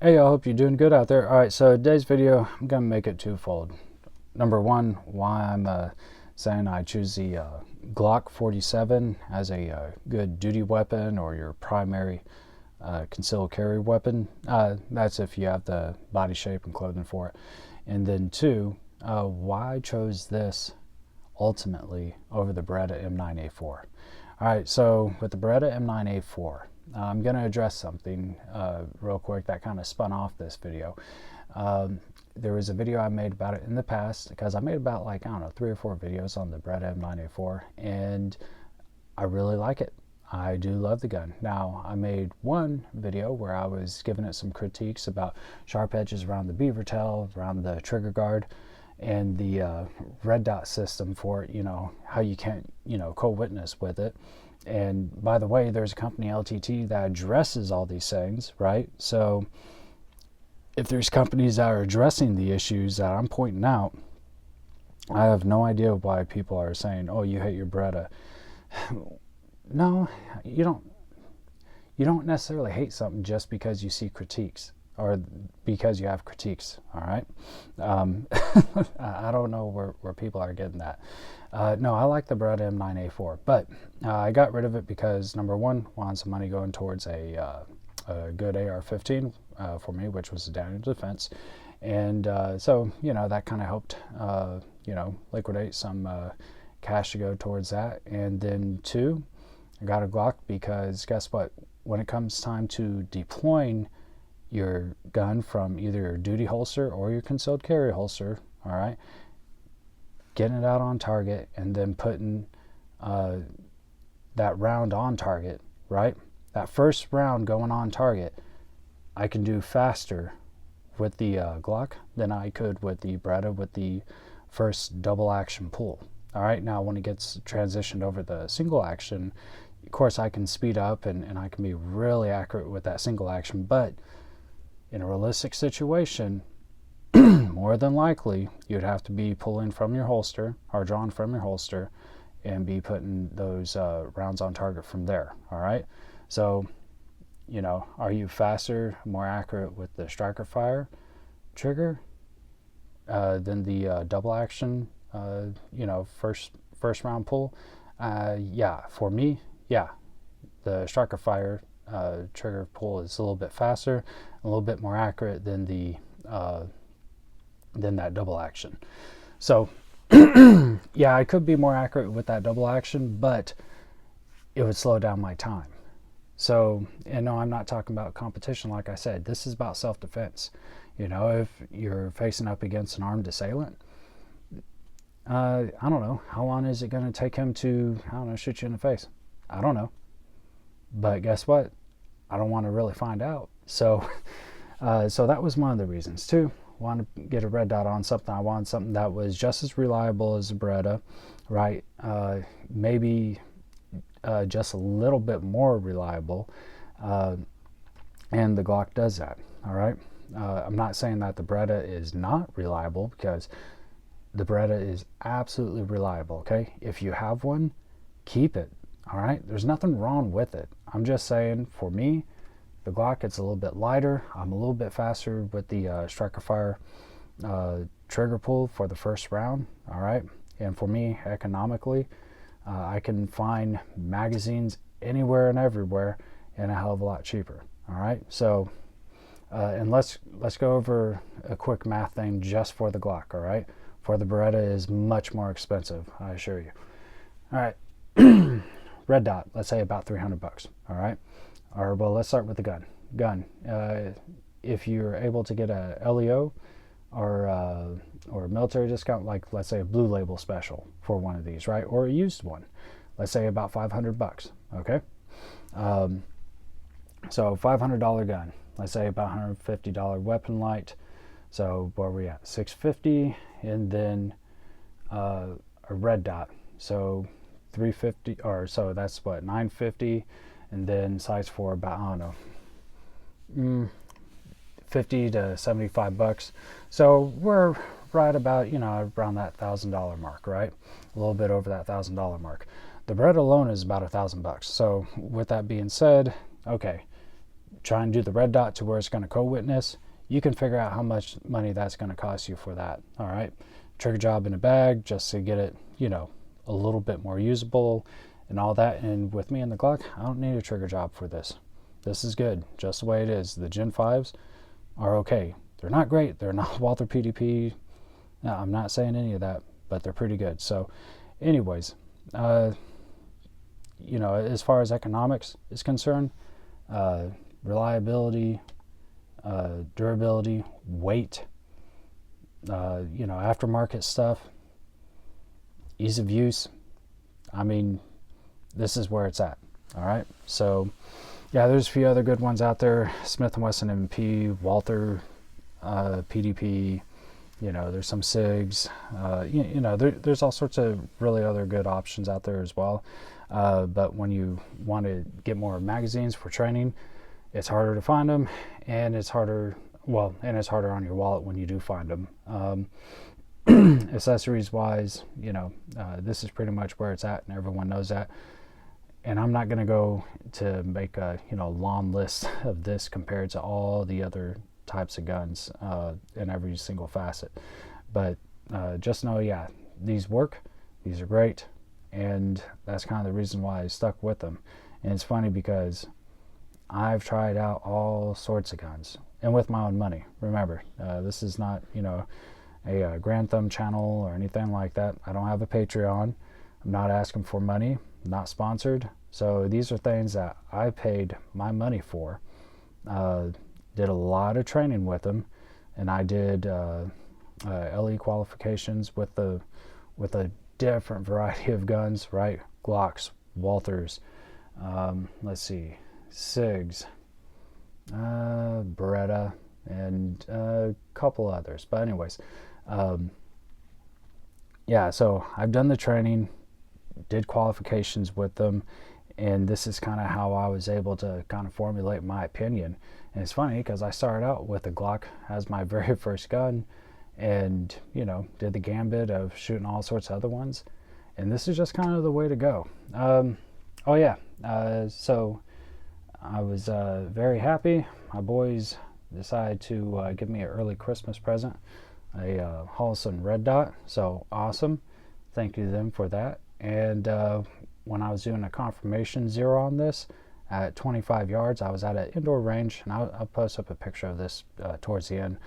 Hey, I hope you're doing good out there. All right, so today's video, I'm gonna make it twofold. Number one, why I'm saying I choose the Glock 47 as a good duty weapon or your primary concealed carry weapon. That's if you have the body shape and clothing for it. And then two, why I chose this ultimately over the Beretta M9A4. All right, so with the Beretta M9A4, I'm going to address something real quick that kind of spun off this video. There was a video I made about it in the past because I made about like, I don't know, 3 or 4 videos on the Beretta M9A4, and I really like it. I do love the gun. Now, I made one video where I was giving it some critiques about sharp edges around the beaver tail, around the trigger guard, and the red dot system for it, how you can't, co-witness with it. And by the way, there's a company, LTT, that addresses all these things, right? So if there's companies that are addressing the issues that I'm pointing out, I have no idea why people are saying, oh, you hate your Beretta. No, you don't necessarily hate something just because you see critiques or because you have critiques. All right. I don't know where people are getting that. No, I like the Beretta M9A4, but I got rid of it because number one, wanted some money going towards a good AR-15 for me, which was a Daniel Defense, and so that kind of helped liquidate some cash to go towards that. And then two, I got a Glock because guess what? When it comes time to deploying your gun from either your duty holster or your concealed carry holster, all right, getting it out on target and then putting that round on target, right? That first round going on target, I can do faster with the Glock than I could with the Beretta with the first double action pull. All right, now when it gets transitioned over the single action, of course I can speed up and I can be really accurate with that single action, but in a realistic situation, more than likely, you'd have to be pulling from your holster or drawing from your holster and be putting those rounds on target from there. All right. So, are you faster, more accurate with the striker fire trigger than the double action, first round pull? Yeah, for me, yeah, the striker fire trigger pull is a little bit faster, a little bit more accurate than the than that double action. So yeah, I could be more accurate with that double action, but it would slow down my time. So, and no, I'm not talking about competition. Like I said, this is about self-defense. If you're facing up against an armed assailant, I don't know, how long is it going to take him to, I don't know, shoot you in the face? I don't know. But guess what? I don't want to really find out. So, so that was one of the reasons too. Want to get a red dot on something. I wanted something that was just as reliable as a Beretta, right? Maybe just a little bit more reliable, and the Glock does that. All right. I'm not saying that the Beretta is not reliable, because the Beretta is absolutely reliable. Okay, if you have one, keep it. All right, there's nothing wrong with it. I'm just saying, for me, the Glock, it's a little bit lighter. I'm a little bit faster with the striker fire trigger pull for the first round. All right, and for me, economically, I can find magazines anywhere and everywhere and a hell of a lot cheaper. All right, so and let's go over a quick math thing just for the Glock. All right, for the Beretta is much more expensive, I assure you. All right. Red dot, let's say about $300. All right, or well, let's start with the gun. If you're able to get a LEO or a military discount, like let's say a blue label special for one of these, right, or a used one, let's say about $500. Okay, so $500 gun, let's say about $150 weapon light. So where are we at? $650, and then a red dot. So $350, or so that's what, $950, and then size 4 about, I don't know, $50 to $75. So we're right about, around that $1,000 mark, right? A little bit over that $1,000 mark. The Beretta alone is about $1,000. So with that being said, okay, try and do the red dot to where it's going to co-witness, you can figure out how much money that's going to cost you for that. All right, trigger job in a bag just to get it, you know, a little bit more usable and all that. And with me and the Glock, I don't need a trigger job for this. This is good just the way it is. The Gen 5s are okay. They're not great. They're not Walther PDP. No, I'm not saying any of that, but they're pretty good. So anyways, you know, as far as economics is concerned, reliability, durability, weight, you know, aftermarket stuff, ease of use, I mean, this is where it's at. All right, so yeah, there's a few other good ones out there. Smith & Wesson M&P, Walther PDP, you know, there's some SIGs, you know, there's all sorts of really other good options out there as well. But when you want to get more magazines for training, it's harder to find them, and it's harder, well, and it's harder on your wallet when you do find them. Accessories wise, you know, this is pretty much where it's at, and everyone knows that. And I'm not going to go to make a, you know, long list of this compared to all the other types of guns in every single facet. But just know, yeah, these work, these are great, and that's kind of the reason why I stuck with them. And it's funny because I've tried out all sorts of guns, and with my own money. Remember, this is not, you know, a Grand Thumb channel or anything like that. I don't have a Patreon. I'm not asking for money. I'm not sponsored. So these are things that I paid my money for. Did a lot of training with them, and I did LE qualifications with a different variety of guns, right? Glocks, Walthers, let's see, SIGs, Beretta, and a couple others. But anyways, yeah, so I've done the training, did qualifications with them, and this is kind of how I was able to kind of formulate my opinion. And it's funny because I started out with a Glock as my very first gun, and, you know, did the gambit of shooting all sorts of other ones, and this is just kind of the way to go. Oh yeah, so I was very happy. My boys decided to give me an early Christmas present, a Holson red dot, so awesome. Thank you to them for that. And when I was doing a confirmation zero on this at 25 yards, I was at an indoor range, and I'll post up a picture of this towards the end.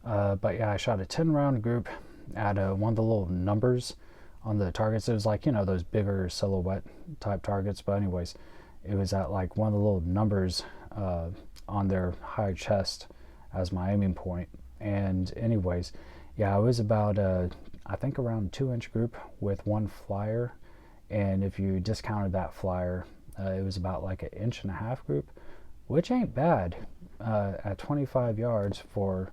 But yeah, I shot a 10-round group at one of the little numbers on the targets. It was like, you know, those bigger silhouette type targets. But anyways, it was at like one of the little numbers on their high chest as my aiming point. And anyways, yeah, it was about I think around 2-inch group with one flyer. And if you discounted that flyer, it was about like an 1.5 inch group, which ain't bad at 25 yards for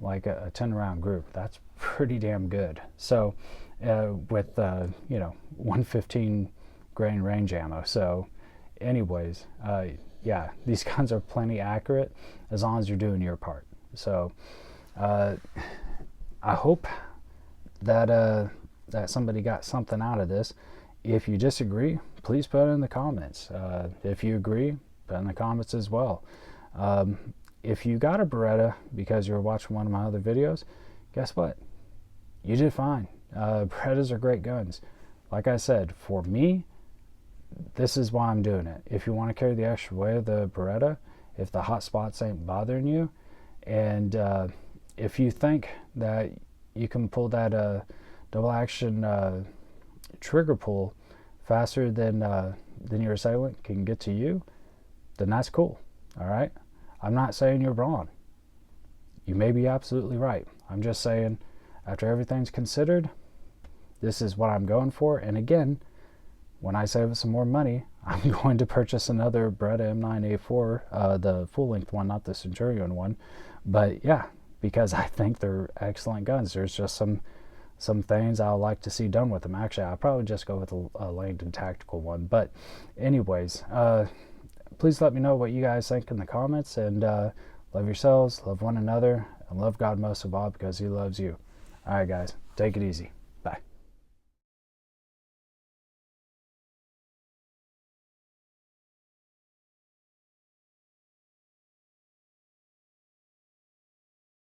like a 10-round group. That's pretty damn good. So with you know, 115 grain range ammo. So anyways, yeah, these guns are plenty accurate as long as you're doing your part. So I hope that that somebody got something out of this. If you disagree, please put it in the comments. If you agree, put it in the comments as well. If you got a Beretta because you're watching one of my other videos, guess what? You did fine. Berettas are great guns. Like I said, for me, this is why I'm doing it. If you want to carry the extra weight of the Beretta, if the hot spots ain't bothering you, and if you think that you can pull that double action trigger pull faster than your assailant can get to you, then that's cool. All right, I'm not saying you're wrong. You may be absolutely right. I'm just saying, after everything's considered, this is what I'm going for. And again, when I save some more money, I'm going to purchase another Beretta M9A4, the full-length one, not the Centurion one. But yeah, because I think they're excellent guns. There's just some things I would like to see done with them. Actually, I'll probably just go with a Langdon tactical one. But anyways, please let me know what you guys think in the comments, and love yourselves, love one another, and love God most of all because he loves you. All right, guys, take it easy.